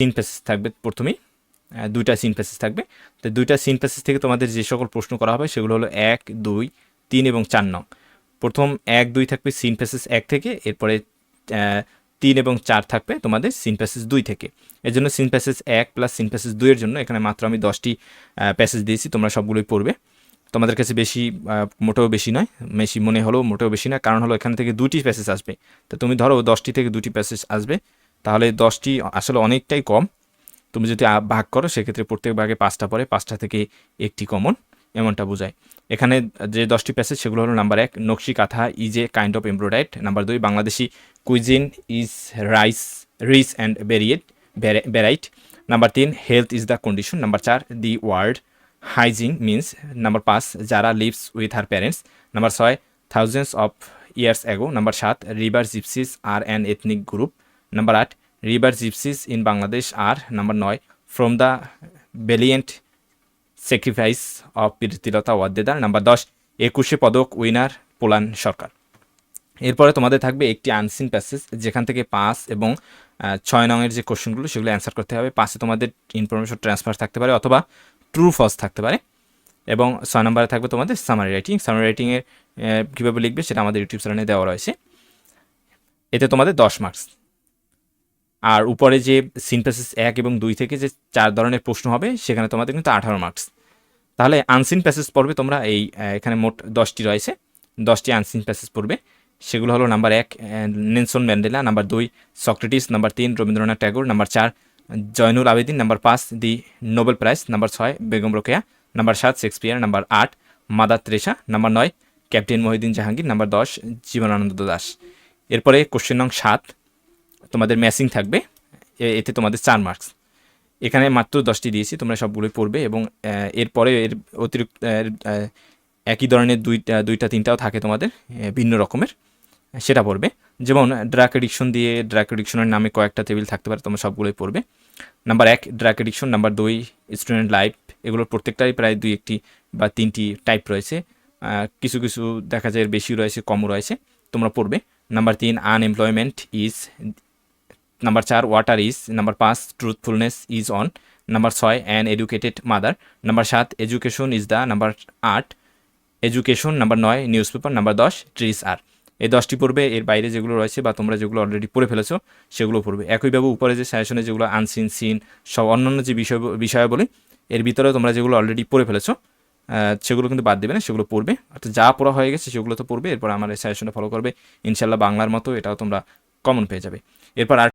Seen passage থাকবে প্রথমেই, দুইটা সিন প্যাসেজ থাকবে। তো দুইটা সিন প্যাসেজ থেকে তোমাদের যে সকল প্রশ্ন করা হবে সেগুলো হলো 1, 2, 3 এবং 4 নং। প্রথম 1, 2 থাকবে সিন প্যাসেজ 1 থেকে, এরপরে 3 এবং 4 থাকবে তোমাদের সিন প্যাসেজ 2 থেকে। এর জন্য seen passage 1 plus seen passage 2 এর জন্য এখানে মাত্র আমি 10টি প্যাসেজ দিয়েছি, তোমরা সবগুলোই পড়বে। তোমাদের কাছে বেশি মোটেও বেশি নয়, বেশি মনে হলেও মোটেও বেশি না, কারণ হলো এখান থেকে 2টি প্যাসেজ আসবে। তো তুমি ধরো 10টি থেকে 2টি প্যাসেজ আসবে, তাহলে 10টি আসলে অনেকটাই কম। তুমি যদি ভাগ করো সেক্ষেত্রে প্রত্যেক ভাগে 5টা পড়ে, 5টা থেকে একটি কমন, এমনটা বোঝায়। এখানে যে 10টি প্যাসেজ সেগুলো হলো number 1, Nakshi Kantha is a kind of embroidery. Number 2, Bangladeshi cuisine is rich and variety. Number 3, health is the condition. Number 4, the word hygiene means. Number 5, যারা lives with her parents. Number 6, thousands of years ago. Number 7, river gypsies are an ethnic group. Number 8, river gypsies in Bangladesh are. Number 9, from the valiant sacrifice of Pritilata Waddedar. Number 10, 21 পদক winner Pollan সরকার। এরপরে তোমাদের থাকবে একটি unseen passage, যেখান থেকে 5 এবং 6 নংয়ের যে কোশ্চেনগুলো সেগুলো অ্যান্সার করতে হবে। 5-এ তোমাদের ইনফরমেশন ট্রান্সফার থাকতে পারে অথবা ট্রু ফলস থাকতে পারে, এবং 6 নম্বরে থাকবে তোমাদের সামারি রাইটিং। সামারি রাইটিংয়ের কীভাবে লিখবে সেটা আমাদের ইউটিউব চ্যানেলে দেওয়া রয়েছে, এতে তোমাদের 10 মার্কস। আর উপরে যে সিন প্যাসেজ 1 এবং 2 থেকে যে 4 ধরনের প্রশ্ন হবে সেখানে তোমাদের কিন্তু 18 মার্কস। তাহলে আনসিন প্যাসেজ পড়বে তোমরা এই এখানে মোট 10টি রয়েছে, 10টি আনসিন প্যাসেজ পড়বে। সেগুলো হলো number 1, Nelson Mandela. Number 2, Socrates. Number 3, Rabindranath Tagore. Number 4, Zainul Abedin. Number 5, the Nobel prize. Number 6, Begum Rokeya. Number 7, Shakespeare. Number 8, mother Teresa. Number 9, captain Mohiuddin Jahangir. Number 10, Jibanananda Das. এরপরে কোশ্চেন নং 7 তোমাদের ম্যাচিং থাকবে, এতে তোমাদের 4 মার্কস। এখানে মাত্র 10টি দিয়েছি, তোমরা সবগুলোই পড়বে, এবং এরপরে এর অতিরিক্ত একই ধরনের দুইটা তিনটাও থাকে তোমাদের ভিন্ন রকমের, সেটা পড়বে। যেমন ড্রাগ এডিকশন দিয়ে ড্রাগ এডিকশনের নামে কয়েকটা টেবিল থাকতে পারে, তোমরা সবগুলোই পড়বে। Number 1, drug addiction. Number 2, student life. এগুলোর প্রত্যেকটাই প্রায় 2-1টি বা 3টি টাইপ রয়েছে, কিছু কিছু দেখা যায় বেশি রয়েছে, কমও রয়েছে, তোমরা পড়বে। Number 3, unemployment is. Number 4, water is. Number 5, truthfulness is on. Number 6, an educated mother. Number 7, education is the. Number 8, education. Number 9, news paper. Number 10, trees are. এই 10টি পড়বে, এর বাইরে যেগুলো রয়েছে বা তোমরা যেগুলো অলরেডি পড়ে ফেলেছো সেগুলো পড়বে। একইভাবে উপরে যে সাজেশনে যেগুলো আনসিন, সিন, সব অন্যান্য যে বিষয়াবলী এর ভিতরেও তোমরা যেগুলো অলরেডি পড়ে ফেলেছো সেগুলো কিন্তু বাদ দেবে না, সেগুলো পড়বে। অর্থাৎ যা পড়া হয়ে গেছে সেগুলো তো পড়বে, এরপর আমার এই সাজেশনটা ফলো করবে, ইনশাল্লাহ বাংলার মতো এটাও তোমরা কমন পেয়ে যাবে। এরপর আর